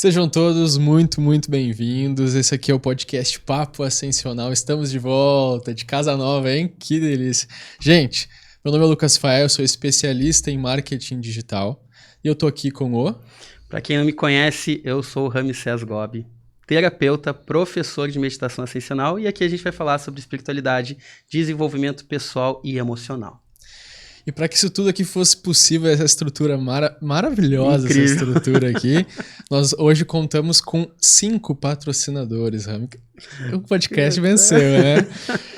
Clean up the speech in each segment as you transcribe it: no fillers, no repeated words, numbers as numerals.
Sejam todos muito bem-vindos. Esse aqui é o podcast Papo Ascensional. Estamos de volta, de casa nova, hein? Que delícia. Gente, meu nome é Lucas Fael, sou especialista em marketing digital e eu tô aqui com o... Para quem não me conhece, eu sou o Ramsés Gobi, terapeuta, professor de meditação ascensional, e aqui a gente vai falar sobre espiritualidade, desenvolvimento pessoal e emocional. E para que isso tudo aqui fosse possível, essa estrutura maravilhosa, Incrível. essa estrutura aqui, nós hoje contamos com 5 patrocinadores, Rami. O podcast venceu, né?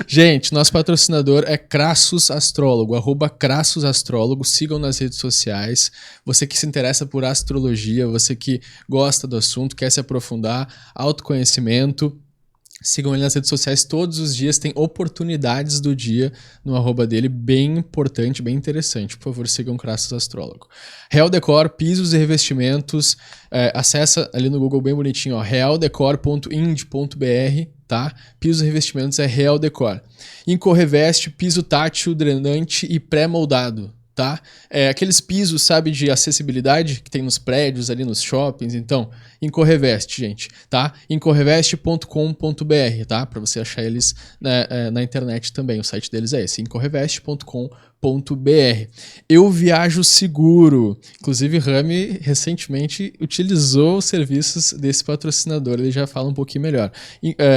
Gente, nosso patrocinador é Crassus Astrólogo, @Crassus Astrólogo. Sigam nas redes sociais. Você que se interessa por astrologia, você que gosta do assunto, quer se aprofundar, autoconhecimento, sigam ele nas redes sociais todos os dias, tem oportunidades do dia no @ dele, bem importante, bem interessante. Por favor, sigam Crassus Astrólogo. Real Decor, pisos e revestimentos, acessa ali no Google bem bonitinho, ó, realdecor.ind.br, tá? Pisos e revestimentos é Real Decor. Incorreveste, piso tátil, drenante e pré-moldado. Tá? Aqueles pisos, sabe, de acessibilidade que tem nos prédios, ali nos shoppings. Então, Incorreveste, gente, tá? Incorreveste.com.br, tá? Para você achar eles na internet também. O site deles é esse, incorreveste.com.br. Eu Viajo Seguro. Inclusive, Rami recentemente utilizou os serviços desse patrocinador. Ele já fala um pouquinho melhor.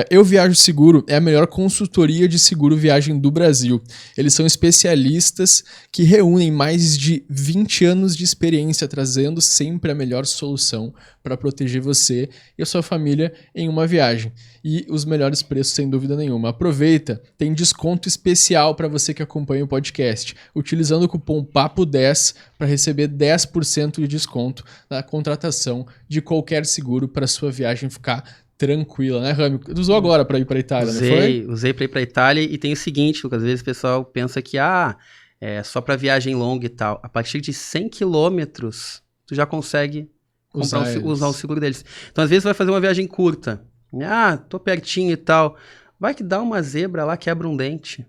Eu Viajo Seguro é a melhor consultoria de seguro viagem do Brasil. Eles são especialistas que reúnem mais de 20 anos de experiência, trazendo sempre a melhor solução para proteger você e a sua família em uma viagem. E os melhores preços, sem dúvida nenhuma. Aproveita, tem desconto especial para você que acompanha o podcast, utilizando o cupom PAPO10 para receber 10% de desconto na contratação de qualquer seguro para sua viagem ficar tranquila, né, Rami? Usou agora para ir para a Itália, não foi? Usei para ir para a Itália, e tem o seguinte, Lucas, às vezes o pessoal pensa que é só para viagem longa e tal. A partir de 100 quilômetros, tu já consegue usar o seguro deles. Então, às vezes, vai fazer uma viagem curta. Tô pertinho e tal. Vai que dá uma zebra lá, quebra um dente,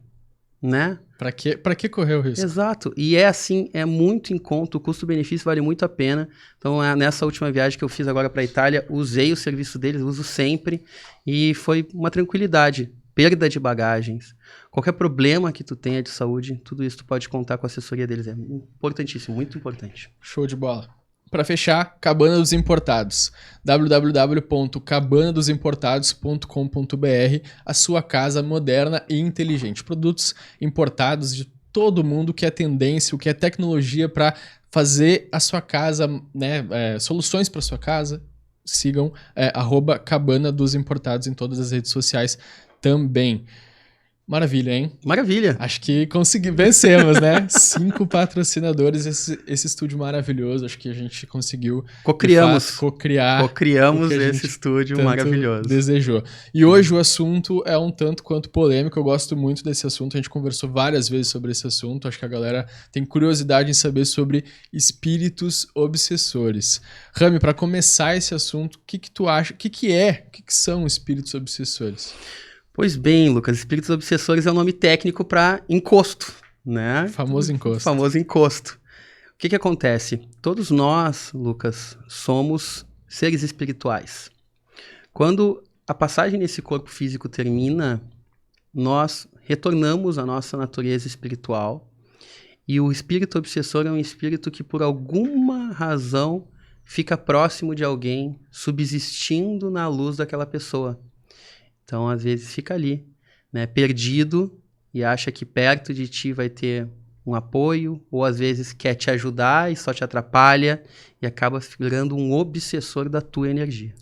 né? Pra que correr o risco? Exato. E assim, é muito em conta, o custo-benefício vale muito a pena. Então, nessa última viagem que eu fiz agora para a Itália, usei o serviço deles, uso sempre, e foi uma tranquilidade. Perda de bagagens, qualquer problema que tu tenha de saúde, tudo isso tu pode contar com a assessoria deles. É importantíssimo, muito importante. Show de bola. Para fechar, Cabana dos Importados, www.cabanadosimportados.com.br, a sua casa moderna e inteligente. Produtos importados de todo mundo, que é tendência, o que é tecnologia para fazer a sua casa, né, soluções para sua casa. Sigam @Cabana dos Importados em todas as redes sociais também. Maravilha, hein? Maravilha. Acho que vencemos, né? 5 patrocinadores, esse estúdio maravilhoso. Acho que a gente conseguiu Cocriamos esse estúdio maravilhoso. Desejou. E hoje o assunto é um tanto quanto polêmico. Eu gosto muito desse assunto. A gente conversou várias vezes sobre esse assunto. Acho que a galera tem curiosidade em saber sobre espíritos obsessores. Rami, para começar esse assunto, o que tu acha? O que são espíritos obsessores? Pois bem, Lucas, espíritos obsessores é o nome técnico para encosto, né? Famoso encosto. Famoso encosto. O que acontece? Todos nós, Lucas, somos seres espirituais. Quando a passagem nesse corpo físico termina, nós retornamos à nossa natureza espiritual, e o espírito obsessor é um espírito que, por alguma razão, fica próximo de alguém, subsistindo na luz daquela pessoa. Então, às vezes, fica ali, né, perdido, e acha que perto de ti vai ter um apoio, ou às vezes quer te ajudar e só te atrapalha, e acaba virando um obsessor da tua energia.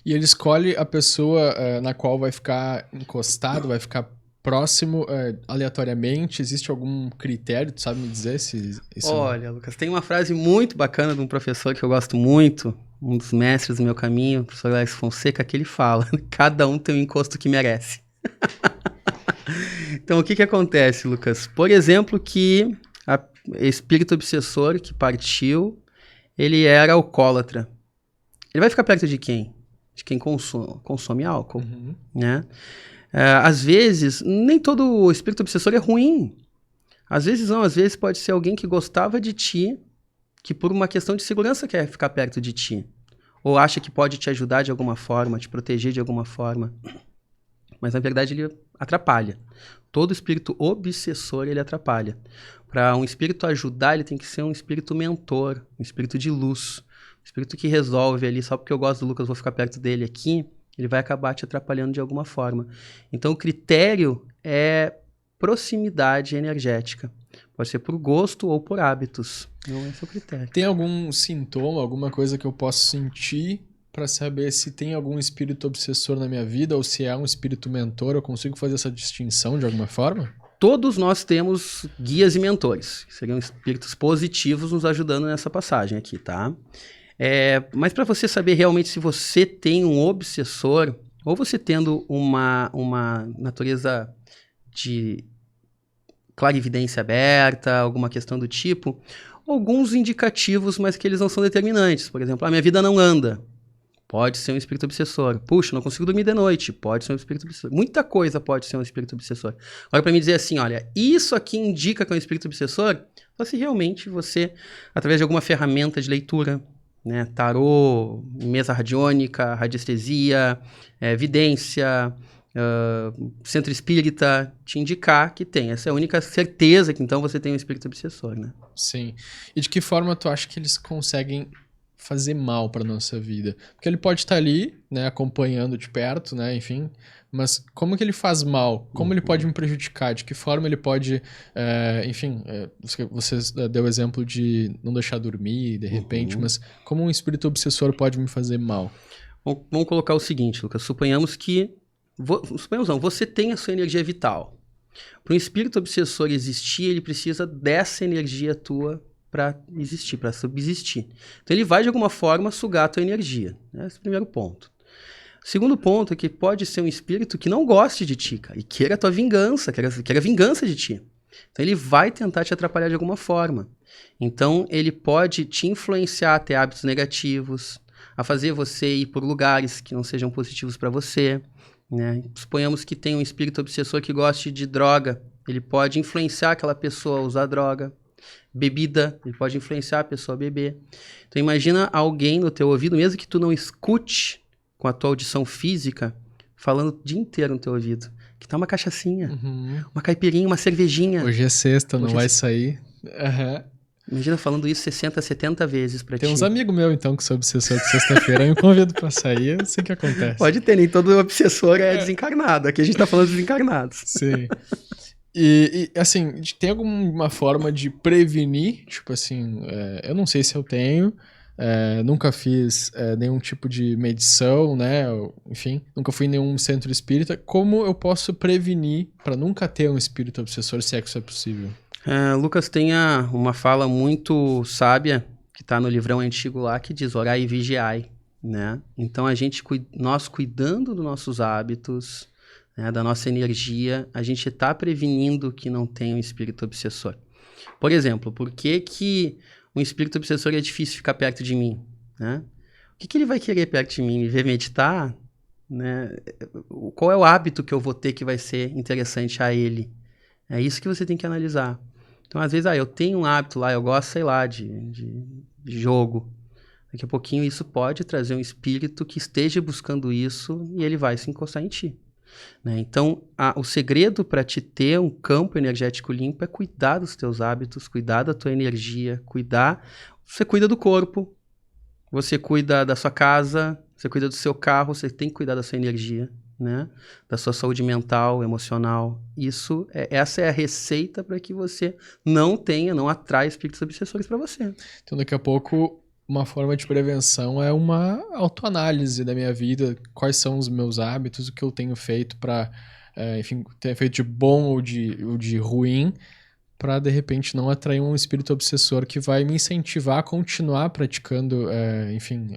E ele escolhe a pessoa na qual vai ficar encostado, vai ficar próximo aleatoriamente? Existe algum critério, tu sabe me dizer se isso... Olha, Lucas, tem uma frase muito bacana de um professor que eu gosto muito, um dos mestres do meu caminho, o professor Alex Fonseca, que ele fala: cada um tem o encosto que merece. Então, o que acontece, Lucas? Por exemplo, que o espírito obsessor que partiu, ele era alcoólatra. Ele vai ficar perto de quem? De quem consome álcool, né? Às vezes, nem todo espírito obsessor é ruim. Às vezes não, às vezes pode ser alguém que gostava de ti, que por uma questão de segurança quer ficar perto de ti. ou acha que pode te ajudar de alguma forma, te proteger de alguma forma. Mas, na verdade, ele atrapalha. Todo espírito obsessor, ele atrapalha. Para um espírito ajudar, ele tem que ser um espírito mentor, um espírito de luz, um espírito que resolve ali, só porque eu gosto do Lucas, vou ficar perto dele aqui, ele vai acabar te atrapalhando de alguma forma. Então, o critério é proximidade energética. Pode ser por gosto ou por hábitos. Não é esse o critério. Tem algum sintoma, alguma coisa que eu posso sentir para saber se tem algum espírito obsessor na minha vida ou se é um espírito mentor? Eu consigo fazer essa distinção de alguma forma? Todos nós temos guias e mentores, que seriam espíritos positivos nos ajudando nessa passagem aqui, tá? Mas para você saber realmente se você tem um obsessor, ou você tendo uma natureza de clarividência aberta, alguma questão do tipo, alguns indicativos, mas que eles não são determinantes. Por exemplo, a minha vida não anda. Pode ser um espírito obsessor. Puxa, não consigo dormir de noite. Pode ser um espírito obsessor. Muita coisa pode ser um espírito obsessor. Agora, para me dizer assim, olha, isso aqui indica que é um espírito obsessor, só se realmente você, através de alguma ferramenta de leitura, né, tarô, mesa radiônica, radiestesia, vidência, centro espírita, te indicar que tem. Essa é a única certeza que então você tem um espírito obsessor, né? Sim. E de que forma tu acha que eles conseguem fazer mal para nossa vida? Porque ele pode estar ali, né, acompanhando de perto, né, enfim, mas como que ele faz mal? Como ele pode me prejudicar? De que forma ele pode, enfim, você deu o exemplo de não deixar dormir de repente, mas como um espírito obsessor pode me fazer mal? Vamos colocar o seguinte, Lucas, suponhamos não, você tem a sua energia vital. Para um espírito obsessor existir, ele precisa dessa energia tua para existir, para subsistir. Então ele vai de alguma forma sugar a tua energia. Esse é o primeiro ponto. O segundo ponto é que pode ser um espírito que não goste de ti, cara, e queira a tua vingança, queira a vingança de ti. Então ele vai tentar te atrapalhar de alguma forma. Então ele pode te influenciar a ter hábitos negativos, a fazer você ir por lugares que não sejam positivos para você, né? Suponhamos que tem um espírito obsessor que goste de droga, ele pode influenciar aquela pessoa a usar droga. Bebida, ele pode influenciar a pessoa a beber. Então imagina alguém no teu ouvido, mesmo que tu não escute com a tua audição física, falando o dia inteiro no teu ouvido, que tá uma cachaçinha, uma caipirinha, uma cervejinha. Hoje é sexta, não vai sair. Imagina falando isso 60, 70 vezes pra ti. Tem uns amigos meus, então, que são obsessor de sexta-feira, eu me convido pra sair, eu sei o que acontece. Pode ter, nem todo obsessor é desencarnado. Aqui a gente tá falando de desencarnados. Sim. E assim, tem alguma forma de prevenir? Tipo assim, eu não sei se eu tenho, nunca fiz nenhum tipo de medição, né? Enfim, nunca fui em nenhum centro espírita. Como eu posso prevenir para nunca ter um espírito obsessor, se é que isso é possível? Lucas tem uma fala muito sábia, que tá no livrão antigo lá, que diz orai e vigiai, né? Então nós cuidando dos nossos hábitos, né, da nossa energia, a gente está prevenindo que não tenha um espírito obsessor. Por exemplo, por que um espírito obsessor é difícil ficar perto de mim? Né? O que ele vai querer perto de mim? Me ver meditar? Né? Qual é o hábito que eu vou ter que vai ser interessante a ele? É isso que você tem que analisar. Então, às vezes, eu tenho um hábito lá, eu gosto, sei lá, de jogo. Daqui a pouquinho isso pode trazer um espírito que esteja buscando isso e ele vai se encostar em ti. Né? Então, o segredo para te ter um campo energético limpo é cuidar dos teus hábitos, cuidar da tua energia, você cuida do corpo, você cuida da sua casa, você cuida do seu carro, você tem que cuidar da sua energia, né? Da sua saúde mental, emocional. Essa é a receita para que você não atrai espíritos obsessores para você. Então, daqui a pouco, uma forma de prevenção é uma autoanálise da minha vida, quais são os meus hábitos, o que eu tenho feito para, enfim, ter feito de bom ou de ruim, para de repente não atrair um espírito obsessor que vai me incentivar a continuar praticando, enfim,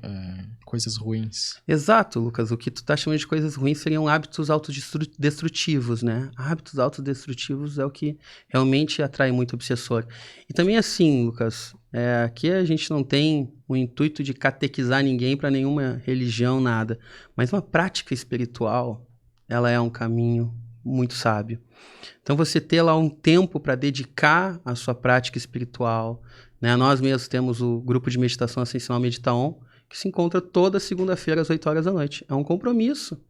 coisas ruins. Exato, Lucas. O que tu tá chamando de coisas ruins seriam hábitos autodestrutivos, né? Hábitos autodestrutivos é o que realmente atrai muito obsessor. E também assim, Lucas, aqui a gente não tem o intuito de catequizar ninguém para nenhuma religião, nada. Mas uma prática espiritual, ela é um caminho muito sábio. Então você ter lá um tempo para dedicar à sua prática espiritual, né? Nós mesmos temos o grupo de meditação Ascensional Meditaon, que se encontra toda segunda-feira às 8 horas da noite. É um compromisso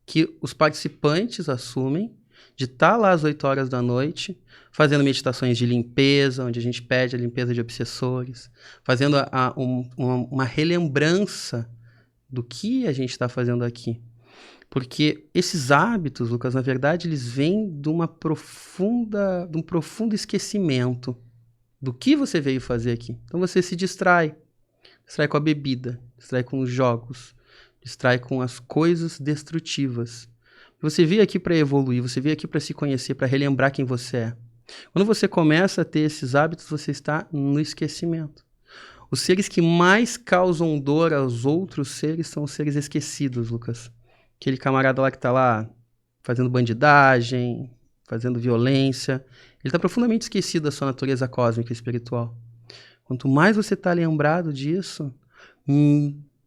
que os participantes assumem de estar lá às 8 horas da noite, fazendo meditações de limpeza, onde a gente pede a limpeza de obsessores, fazendo uma relembrança do que a gente está fazendo aqui. Porque esses hábitos, Lucas, na verdade, eles vêm de um profundo esquecimento do que você veio fazer aqui. Então você se distrai com a bebida, distrai com os jogos, distrai com as coisas destrutivas. Você veio aqui para evoluir, você veio aqui para se conhecer, para relembrar quem você é. Quando você começa a ter esses hábitos, você está no esquecimento. Os seres que mais causam dor aos outros seres são os seres esquecidos, Lucas. Aquele camarada lá que está lá fazendo bandidagem, fazendo violência, ele está profundamente esquecido da sua natureza cósmica e espiritual. Quanto mais você está lembrado disso,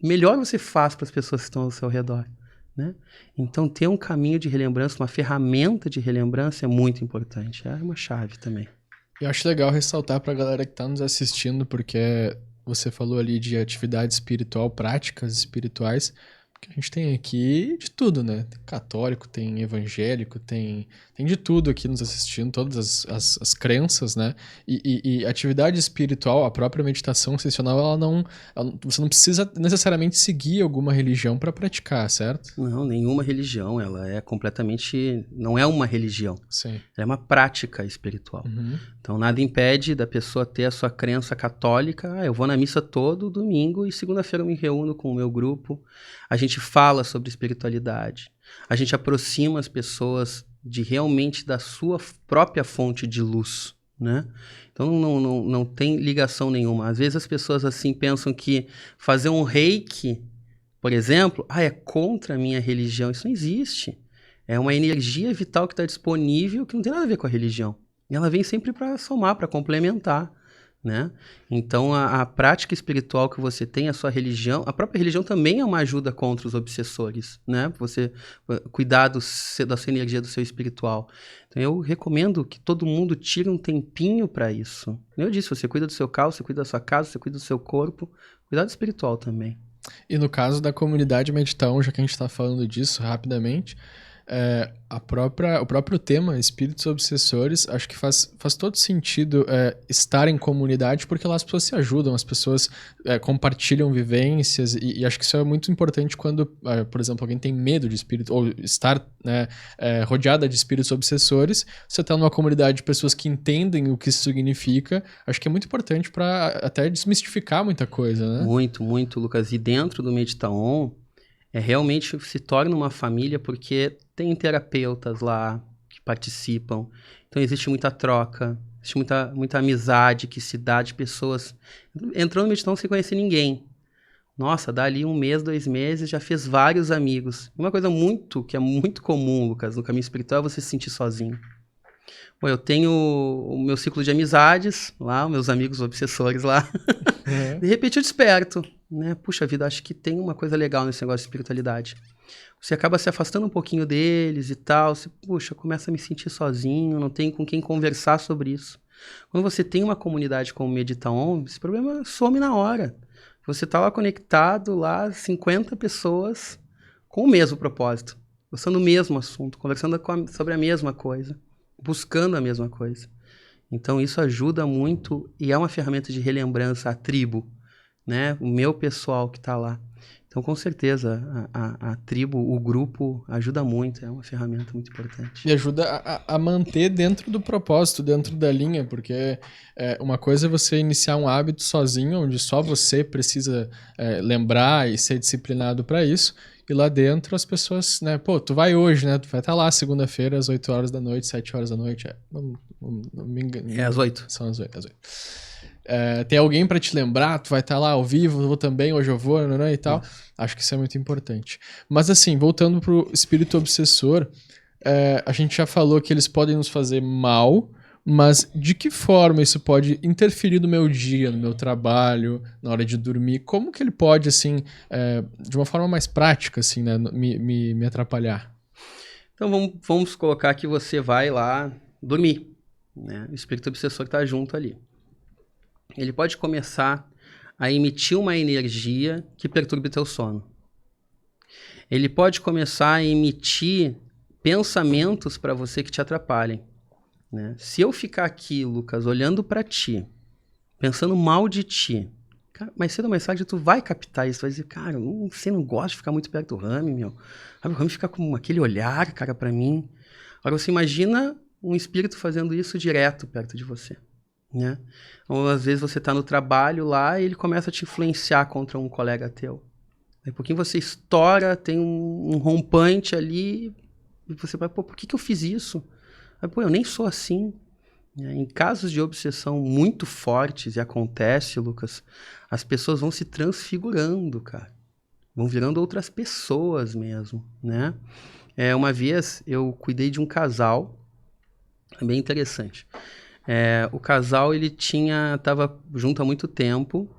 melhor você faz para as pessoas que estão ao seu redor, né? Então, ter um caminho de relembrança, uma ferramenta de relembrança é muito importante. É uma chave também. Eu acho legal ressaltar para a galera que está nos assistindo, porque você falou ali de atividade espiritual, práticas espirituais, porque a gente tem aqui de tudo, né? Tem católico, tem evangélico, tem de tudo aqui nos assistindo, todas as crenças, né? E atividade espiritual, a própria meditação sessional, você não precisa necessariamente seguir alguma religião para praticar, certo? Não, nenhuma religião, ela é completamente... Não é uma religião. Sim. Ela é uma prática espiritual. Uhum. Então, nada impede da pessoa ter a sua crença católica. Eu vou na missa todo domingo e segunda-feira eu me reúno com o meu grupo. A gente fala sobre espiritualidade. A gente aproxima as pessoas realmente da sua própria fonte de luz, né? Então, não tem ligação nenhuma. Às vezes as pessoas assim pensam que fazer um reiki, por exemplo, é contra a minha religião. Isso não existe. É uma energia vital que está disponível que não tem nada a ver com a religião. E ela vem sempre para somar, para complementar, né? Então, a prática espiritual que você tem, a sua religião, a própria religião também é uma ajuda contra os obsessores, né? Você cuidar da sua energia, do seu espiritual. Então, eu recomendo que todo mundo tire um tempinho para isso. Como eu disse, você cuida do seu carro, você cuida da sua casa, você cuida do seu corpo, cuidado espiritual também. E no caso da comunidade Meditaon, já que a gente está falando disso rapidamente, o próprio tema, espíritos obsessores, acho que faz todo sentido estar em comunidade, porque lá as pessoas se ajudam, as pessoas compartilham vivências, e acho que isso é muito importante quando, por exemplo, alguém tem medo de espírito, ou estar rodeada de espíritos obsessores, você está numa comunidade de pessoas que entendem o que isso significa, acho que é muito importante para até desmistificar muita coisa, né? Muito, muito, Lucas. E dentro do Meditaon, realmente se torna uma família, porque tem terapeutas lá que participam. Então existe muita troca, existe muita amizade que se dá de pessoas. Entrou no Meditaon sem conhecer ninguém. Nossa, dá ali 1 mês, 2 meses, já fez vários amigos. Uma coisa que é muito comum, Lucas, no caminho espiritual é você se sentir sozinho. Bom, eu tenho o meu ciclo de amizades lá, meus amigos obsessores lá. De repente eu desperto, né? Puxa vida, acho que tem uma coisa legal nesse negócio de espiritualidade. Você acaba se afastando um pouquinho deles e tal. Você, puxa, começa a me sentir sozinho, não tenho com quem conversar sobre isso. Quando você tem uma comunidade como o Meditaon, esse problema some na hora. Você está lá conectado, lá 50 pessoas com o mesmo propósito, gostando do mesmo assunto, conversando sobre a mesma coisa, buscando a mesma coisa. Então isso ajuda muito e é uma ferramenta de relembrança à tribo, né? O meu pessoal que está lá. Então, com certeza, a tribo, o grupo ajuda muito, é uma ferramenta muito importante. E ajuda a manter dentro do propósito, dentro da linha, porque uma coisa é você iniciar um hábito sozinho, onde só você precisa lembrar e ser disciplinado para isso, e lá dentro as pessoas, né, pô, tu vai hoje, né, tu vai estar lá segunda-feira às 8 horas da noite, 7 horas da noite, não me engano. É às 8. São às 8. Tem alguém para te lembrar, tu vai estar lá ao vivo, eu vou também, hoje eu vou, né, e tal. Acho que isso é muito importante. Mas assim, voltando pro espírito obsessor, a gente já falou que eles podem nos fazer mal, mas de que forma isso pode interferir no meu dia, no meu trabalho, na hora de dormir? Como que ele pode, assim, de uma forma mais prática, assim, né, me atrapalhar? Então vamos colocar que você vai lá dormir, né? O espírito obsessor está junto ali. Ele pode começar a emitir uma energia que perturbe teu sono. Ele pode começar a emitir pensamentos para você que te atrapalhem, né? Se eu ficar aqui, Lucas, olhando para ti, pensando mal de ti, cara, mais cedo ou mais tarde tu vai captar isso, vai dizer, cara, você não gosta de ficar muito perto do Rami, meu. O Rami fica com aquele olhar, cara, para mim. Agora você imagina um espírito fazendo isso direto perto de você, né? Ou às vezes você tá no trabalho lá e ele começa a te influenciar contra um colega teu. Aí, pouquinho você estoura, tem um rompante ali, e você vai, pô, por que eu fiz isso? Aí, pô, eu nem sou assim. Em casos de obsessão muito fortes, e acontece, Lucas, as pessoas vão se transfigurando, cara. Vão virando outras pessoas mesmo, né? Uma vez eu cuidei de um casal, bem interessante. O casal, ele tava junto há muito tempo,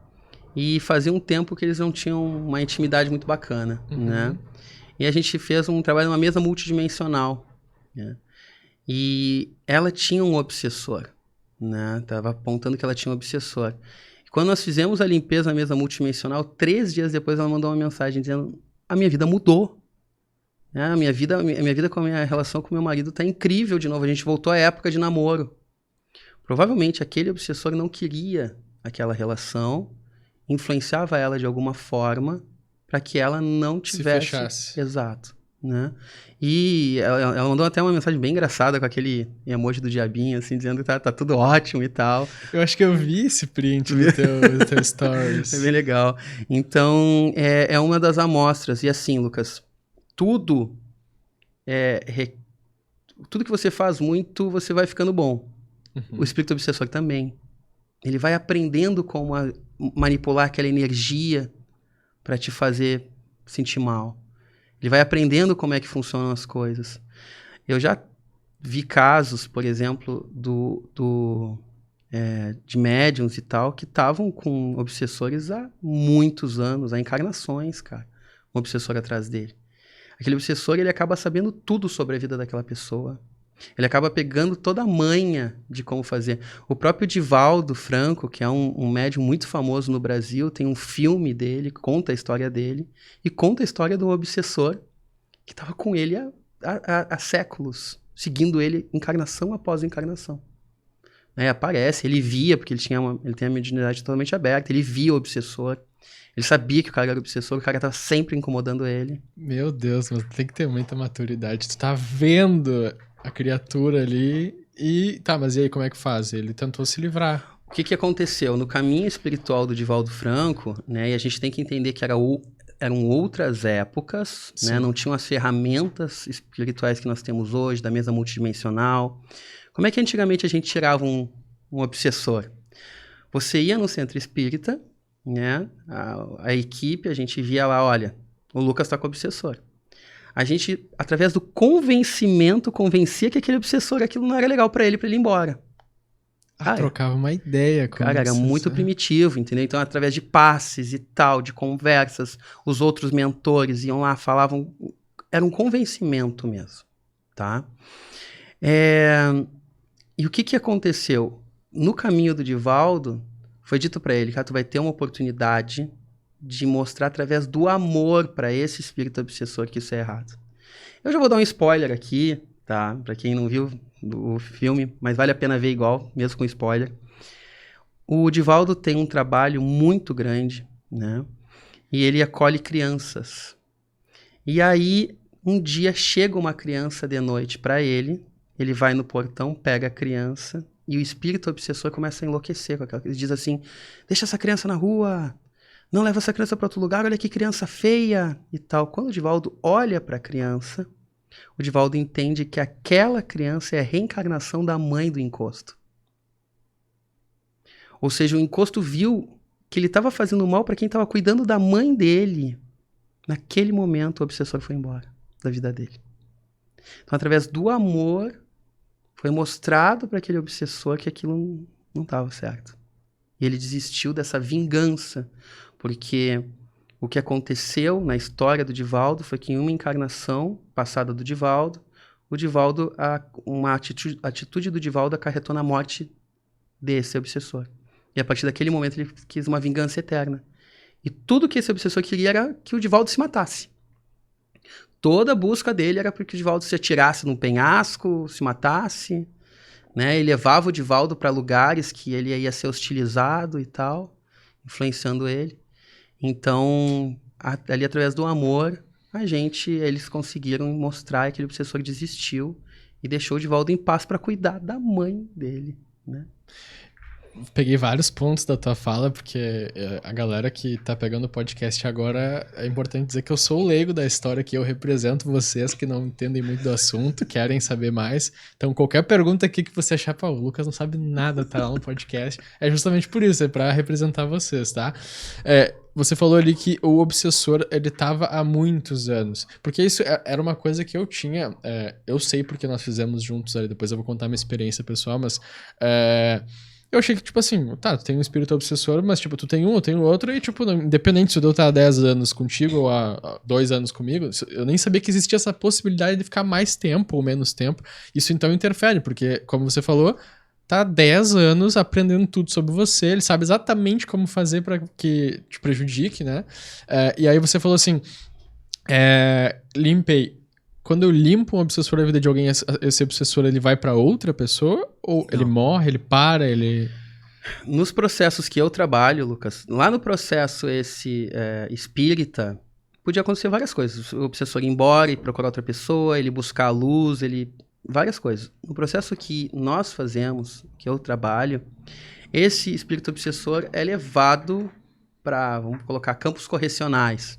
e fazia um tempo que eles não tinham uma intimidade muito bacana, né? E a gente fez um trabalho numa mesa multidimensional, né? E ela tinha um obsessor, né? Tava apontando que ela tinha um obsessor. E quando nós fizemos a limpeza na mesa multidimensional, 3 dias depois ela mandou uma mensagem dizendo: a minha vida mudou. A minha vida com a minha relação com meu marido tá incrível de novo. A gente voltou à época de namoro. Provavelmente aquele obsessor não queria aquela relação, influenciava ela de alguma forma para que ela não tivesse... Se fechasse. Exato, né? E ela mandou até uma mensagem bem engraçada com aquele emoji do diabinho, assim, dizendo que tá tudo ótimo e tal. Eu acho que eu vi esse print do teu stories. É bem legal. Então, é uma das amostras. E assim, Lucas, tudo que você faz muito, você vai ficando bom. O espírito obsessor também. Ele vai aprendendo como manipular aquela energia para te fazer sentir mal. Ele vai aprendendo como é que funcionam as coisas. Eu já vi casos, por exemplo, de médiums e tal, que estavam com obsessores há muitos anos, há encarnações, cara. Um obsessor atrás dele. Aquele obsessor, ele acaba sabendo tudo sobre a vida daquela pessoa. Ele acaba pegando toda a manha de como fazer. O próprio Divaldo Franco, que é um médium muito famoso no Brasil, tem um filme dele, conta a história dele, e conta a história de um obsessor que estava com ele há séculos, seguindo ele encarnação após encarnação. Aparece, ele via, porque ele tem a mediunidade totalmente aberta, ele via o obsessor, ele sabia que o cara era obsessor, o cara estava sempre incomodando ele. Meu Deus, mas tem que ter muita maturidade. Tu tá vendo a criatura ali e... Tá, mas e aí como é que faz? Ele tentou se livrar. O que aconteceu? No caminho espiritual do Divaldo Franco, né, e a gente tem que entender que eram outras épocas, né, não tinham as ferramentas espirituais que nós temos hoje, da mesa multidimensional. Como é que antigamente a gente tirava um obsessor? Você ia no centro espírita, né, a equipe, a gente via lá, olha, o Lucas está com o obsessor. A gente, através do convencimento, convencia que aquele obsessor, aquilo não era legal para ele ir embora. Trocava uma ideia. Cara, era muito primitivo, entendeu? Então, através de passes e tal, de conversas, os outros mentores iam lá, falavam... Era um convencimento mesmo, tá? E o que aconteceu? No caminho do Divaldo, foi dito para ele, cara, tu vai ter uma oportunidade de mostrar através do amor para esse espírito obsessor que isso é errado. Eu já vou dar um spoiler aqui, tá? Para quem não viu o filme, mas vale a pena ver igual, mesmo com spoiler. O Divaldo tem um trabalho muito grande, né? E ele acolhe crianças. E aí, um dia chega uma criança de noite para ele, ele vai no portão, pega a criança, e o espírito obsessor começa a enlouquecer com aquela criança. Ele diz assim, deixa essa criança na rua, não leva essa criança para outro lugar, olha que criança feia e tal. Quando o Divaldo olha para a criança, o Divaldo entende que aquela criança é a reencarnação da mãe do encosto. Ou seja, o encosto viu que ele estava fazendo mal para quem estava cuidando da mãe dele. Naquele momento, o obsessor foi embora da vida dele. Então, através do amor, foi mostrado para aquele obsessor que aquilo não estava certo. E ele desistiu dessa vingança, porque o que aconteceu na história do Divaldo foi que em uma encarnação passada do Divaldo, uma atitude do Divaldo acarretou na morte desse obsessor. E a partir daquele momento ele quis uma vingança eterna. E tudo que esse obsessor queria era que o Divaldo se matasse. Toda a busca dele era para que o Divaldo se atirasse num penhasco, se matasse, né? Ele levava o Divaldo para lugares que ele ia ser hostilizado e tal, influenciando ele. Então, ali através do amor, eles conseguiram mostrar que aquele obsessor desistiu e deixou o Divaldo em paz para cuidar da mãe dele, né? Peguei vários pontos da tua fala, porque a galera que tá pegando o podcast agora, é importante dizer que eu sou o leigo da história, que eu represento vocês que não entendem muito do assunto, querem saber mais. Então, qualquer pergunta aqui que você achar, pô, o Lucas não sabe nada, tá lá no podcast, é justamente por isso, é pra representar vocês, tá? Você falou ali que o obsessor, ele tava há muitos anos. Porque isso era uma coisa que eu tinha... eu sei porque nós fizemos juntos ali, depois eu vou contar minha experiência pessoal, mas... eu achei que, tipo assim, tá, tu tem um espírito obsessor, mas, tipo, tu tem um, eu tenho outro, e, tipo, independente se eu estar há 10 anos contigo ou há 2 anos comigo, eu nem sabia que existia essa possibilidade de ficar mais tempo ou menos tempo. Isso, então, interfere, porque, como você falou, tá há 10 anos aprendendo tudo sobre você, ele sabe exatamente como fazer pra que te prejudique, né? E aí você falou assim, limpei. Quando eu limpo um obsessor da vida de alguém, esse obsessor ele vai pra outra pessoa? Ou ele morre, ele para, ele... Nos processos que eu trabalho, Lucas, lá no processo espírita, podia acontecer várias coisas. O obsessor ir embora e procurar outra pessoa, ele buscar a luz, várias coisas. No processo que nós fazemos, que eu trabalho, esse espírito obsessor é levado para, vamos colocar, campos correcionais.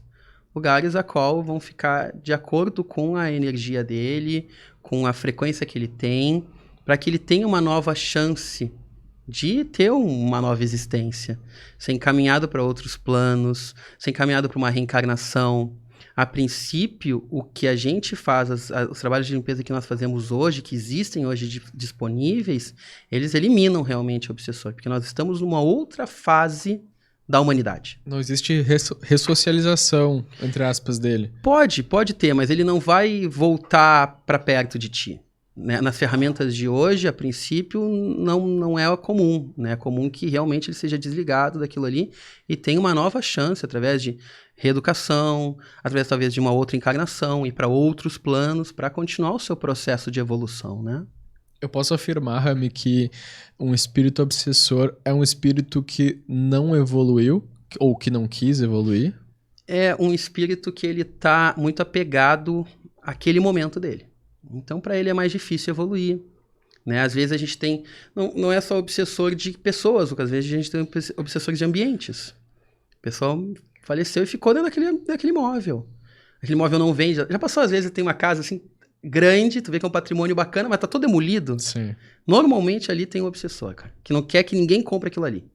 Lugares a qual vão ficar de acordo com a energia dele, com a frequência que ele tem, para que ele tenha uma nova chance de ter uma nova existência, ser encaminhado para outros planos, ser encaminhado para uma reencarnação. A princípio, o que a gente faz, os trabalhos de limpeza que nós fazemos hoje, que existem hoje disponíveis, eles eliminam realmente o obsessor, porque nós estamos numa outra fase da humanidade. Não existe ressocialização, entre aspas, dele. Pode ter, mas ele não vai voltar para perto de ti. Né? Nas ferramentas de hoje, a princípio, não é comum. Né? É comum que realmente ele seja desligado daquilo ali e tenha uma nova chance através de reeducação, através talvez de uma outra encarnação, ir para outros planos para continuar o seu processo de evolução, né? Eu posso afirmar, Rami, que um espírito obsessor é um espírito que não evoluiu ou que não quis evoluir? É um espírito que ele está muito apegado àquele momento dele. Então, para ele é mais difícil evoluir. Né? Às vezes a gente tem... Não é só obsessor de pessoas, às vezes a gente tem obsessores de ambientes. O pessoal faleceu e ficou dentro daquele imóvel. Aquele imóvel não vende. Já passou, às vezes, tem uma casa assim... grande, tu vê que é um patrimônio bacana, mas tá todo demolido. Sim. Normalmente ali tem um obsessor, cara, que não quer que ninguém compre aquilo ali.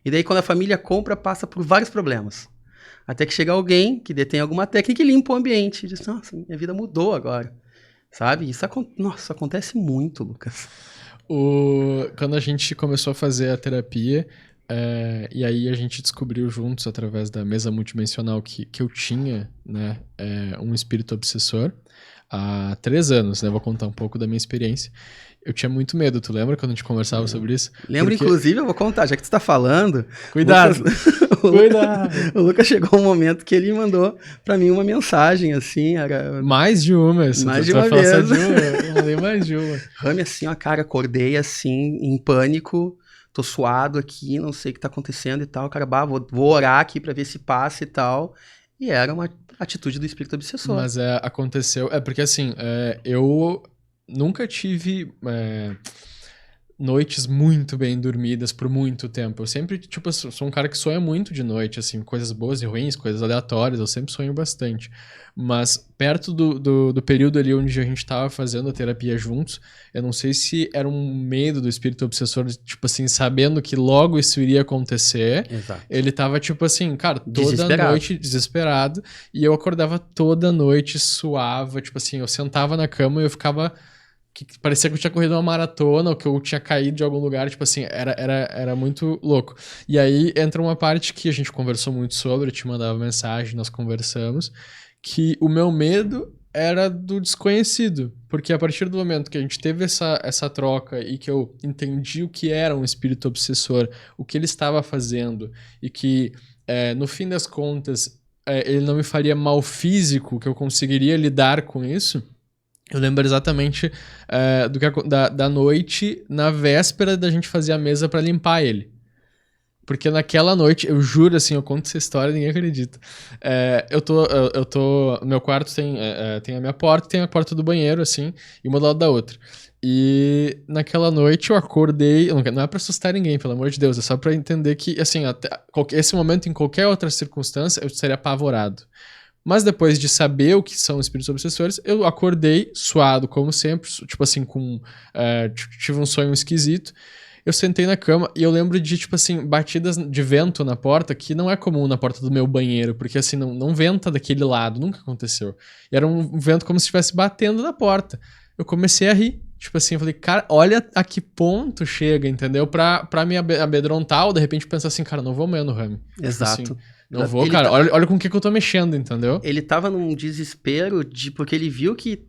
E daí quando a família compra, passa por vários problemas. Até que chega alguém que detém alguma técnica e limpa o ambiente. E diz, nossa, minha vida mudou agora. Sabe? Isso acontece muito, Lucas. Quando a gente começou a fazer a terapia, e aí a gente descobriu juntos, através da mesa multidimensional, que eu tinha, né, um espírito obsessor, há 3 anos, né? Vou contar um pouco da minha experiência. Eu tinha muito medo, tu lembra quando a gente conversava sobre isso? Lembro, inclusive, eu vou contar, já que tu tá falando... Cuidado! Cuidado! O Lucas chegou um momento que ele mandou pra mim uma mensagem, assim, era... Mais de uma. Mais de uma vez. Eu mandei mais de uma. Rami, assim, ó, cara, acordei, assim, em pânico, tô suado aqui, não sei o que tá acontecendo e tal, cara, vou orar aqui pra ver se passa e tal, e era uma atitude do espírito obsessor. Mas aconteceu... porque assim, eu nunca tive noites muito bem dormidas por muito tempo. Eu sempre, tipo, sou um cara que sonha muito de noite, assim, coisas boas e ruins, coisas aleatórias, eu sempre sonho bastante. Mas perto do período ali onde a gente tava fazendo a terapia juntos, eu não sei se era um medo do espírito obsessor, tipo assim, sabendo que logo isso iria acontecer. Exato. Ele tava, tipo assim, cara, toda noite desesperado, e eu acordava toda noite, suava, tipo assim, eu sentava na cama e eu ficava... que parecia que eu tinha corrido uma maratona ou que eu tinha caído de algum lugar, tipo assim, era muito louco. E aí entra uma parte que a gente conversou muito sobre, eu te mandava mensagem, nós conversamos, que o meu medo era do desconhecido. Porque a partir do momento que a gente teve essa troca e que eu entendi o que era um espírito obsessor, o que ele estava fazendo, e que, no fim das contas, ele não me faria mal físico, que eu conseguiria lidar com isso, eu lembro exatamente da noite, na véspera da gente fazer a mesa pra limpar ele. Porque naquela noite, eu juro, assim, eu conto essa história e ninguém acredita. Meu quarto tem a minha porta e tem a porta do banheiro, assim, e uma do lado da outra. E naquela noite eu acordei, não é pra assustar ninguém, pelo amor de Deus, é só pra entender que, assim, até esse momento, em qualquer outra circunstância, eu estaria apavorado. Mas depois de saber o que são espíritos obsessores, eu acordei suado, como sempre, tipo assim, tive um sonho esquisito. Eu sentei na cama e eu lembro de, tipo assim, batidas de vento na porta, que não é comum na porta do meu banheiro, porque assim, não venta daquele lado, nunca aconteceu. E era um vento como se estivesse batendo na porta. Eu comecei a rir, tipo assim, eu falei, cara, olha a que ponto chega, entendeu? Pra me amedrontar ou de repente pensar assim, cara, não vou amanhã no ramo. Exato. Tipo assim, não vou, cara, olha com o que eu tô mexendo, entendeu? Ele tava num desespero porque ele viu que,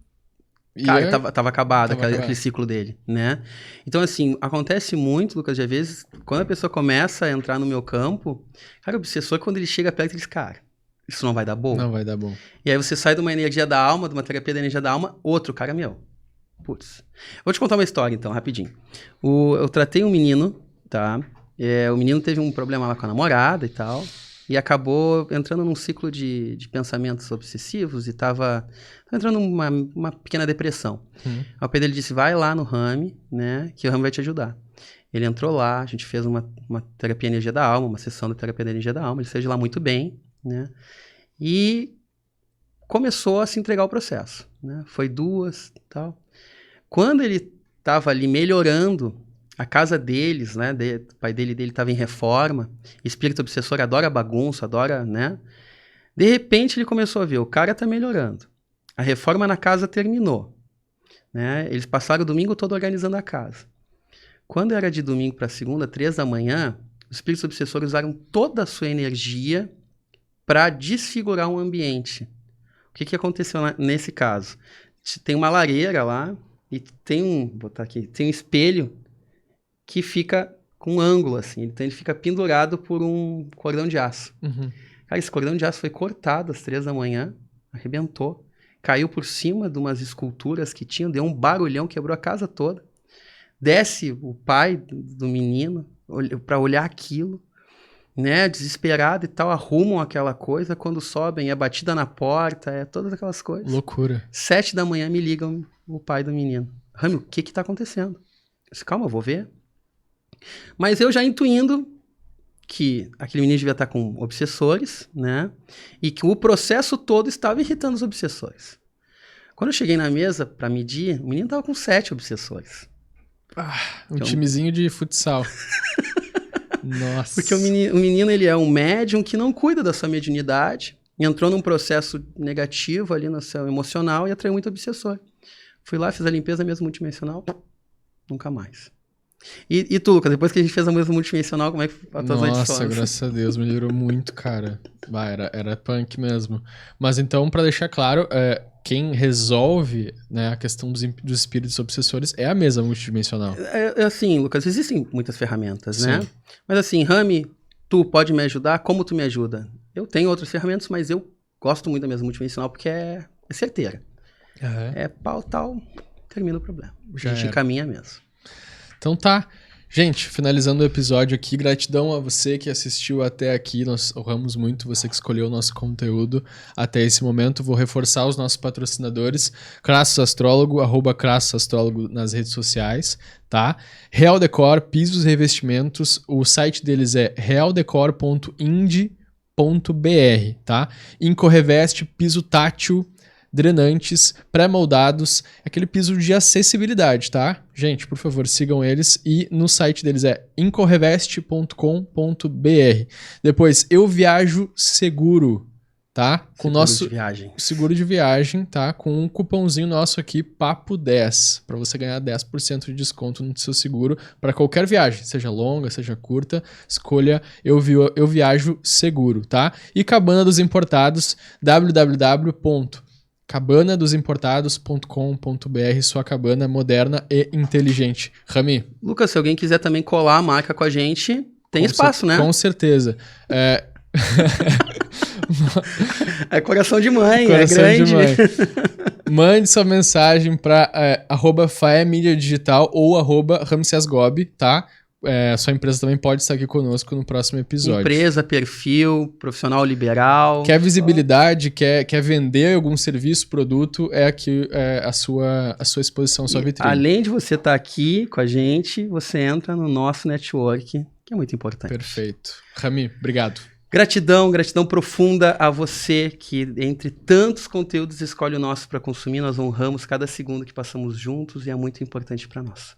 cara, tava acabado aquele ciclo dele, né? Então, assim, acontece muito, Lucas, de às vezes, quando a pessoa começa a entrar no meu campo, cara, o obsessor, quando ele chega perto, ele diz, cara, isso não vai dar bom. Não vai dar bom. E aí você sai de uma energia da alma, de uma terapia da energia da alma, outro cara meu. Putz. Vou te contar uma história, então, rapidinho. Eu tratei um menino, tá? O menino teve um problema lá com a namorada e tal, e acabou entrando num ciclo de pensamentos obsessivos e tava entrando numa pequena depressão. Aí o pai dele disse, vai lá no Rami, né, que o Rami vai te ajudar. Ele entrou lá, a gente fez uma terapia energia da alma, uma sessão da terapia da energia da alma, ele saiu de lá muito bem, né, e começou a se entregar ao processo, né, foi 2 e tal. Quando ele tava ali melhorando, a casa deles, né, o pai dele estava em reforma, espírito obsessor adora bagunça, adora, né? De repente ele começou a ver, o cara tá melhorando. A reforma na casa terminou, né? Eles passaram o domingo todo organizando a casa. Quando era de domingo para segunda, 3 da manhã, os espíritos obsessores usaram toda a sua energia para desfigurar um ambiente. O que aconteceu nesse caso? Tem uma lareira lá e vou botar aqui, tem um espelho que fica com um ângulo, assim. Então ele fica pendurado por um cordão de aço. Cara, esse cordão de aço foi cortado às 3 da manhã, arrebentou, caiu por cima de umas esculturas que tinham, deu um barulhão, quebrou a casa toda. Desce o pai do menino para olhar aquilo, né, desesperado e tal, arrumam aquela coisa, quando sobem, é batida na porta, todas aquelas coisas. Loucura. 7 da manhã me ligam o pai do menino. Rami, o que tá acontecendo? Eu disse, calma, eu vou ver. Mas eu já intuindo que aquele menino devia estar com obsessores, né? E que o processo todo estava irritando os obsessores. Quando eu cheguei na mesa para medir, o menino estava com 7 obsessores. Um timezinho de futsal. Nossa. Porque o menino, ele é um médium que não cuida da sua mediunidade, entrou num processo negativo ali no seu emocional e atraiu muito obsessor. Fui lá, fiz a limpeza mesmo multidimensional, nunca mais. E tu, Lucas, depois que a gente fez a mesa multidimensional, como é que a tua noite foi? Nossa, graças a Deus, melhorou muito, cara. Era punk mesmo. Mas então, pra deixar claro, quem resolve, né, a questão dos espíritos obsessores é a mesa multidimensional. Assim, Lucas, existem muitas ferramentas, Sim. né? Mas assim, Rami, tu pode me ajudar? Como tu me ajuda? Eu tenho outras ferramentas, mas eu gosto muito da mesa multidimensional porque é certeira. É pau, tal, termina o problema. A gente encaminha mesmo. Então tá. Gente, finalizando o episódio aqui, gratidão a você que assistiu até aqui, nós honramos muito você que escolheu o nosso conteúdo até esse momento. Vou reforçar os nossos patrocinadores, Crassus Astrólogo, @Crassus Astrólogo nas redes sociais, tá? Real Decor, pisos e revestimentos, o site deles é realdecor.ind.br, tá? Incorreveste, piso tátil, drenantes, pré-moldados, aquele piso de acessibilidade, tá? Gente, por favor, sigam eles e no site deles é incorreveste.com.br. Depois, Eu Viajo Seguro, tá? Com o nosso seguro de viagem, tá? Com um cupomzinho nosso aqui, PAPO10, para você ganhar 10% de desconto no seu seguro para qualquer viagem, seja longa, seja curta, escolha Eu Viajo Seguro, tá? E Cabana dos Importados, www.cabanadosimportados.com.br, cabanadosimportados.com.br, sua cabana moderna e inteligente. Rami. Lucas, se alguém quiser também colar a marca com a gente, tem espaço, né? Com certeza. É coração de mãe, coração é grande. De mãe. Mande sua mensagem para @Fae Mídia Digital ou @Ramsesgobi, tá? Sua empresa também pode estar aqui conosco no próximo episódio. Empresa, perfil, profissional liberal. Quer visibilidade, quer vender algum serviço, produto, é aqui a sua exposição, sua vitrine. Além de você estar aqui com a gente, você entra no nosso network, que é muito importante. Perfeito. Rami, obrigado. Gratidão profunda a você que, entre tantos conteúdos, escolhe o nosso para consumir. Nós honramos cada segundo que passamos juntos e é muito importante para nós.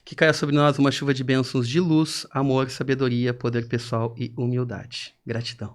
Que caia sobre nós uma chuva de bênçãos de luz, amor, sabedoria, poder pessoal e humildade. Gratidão.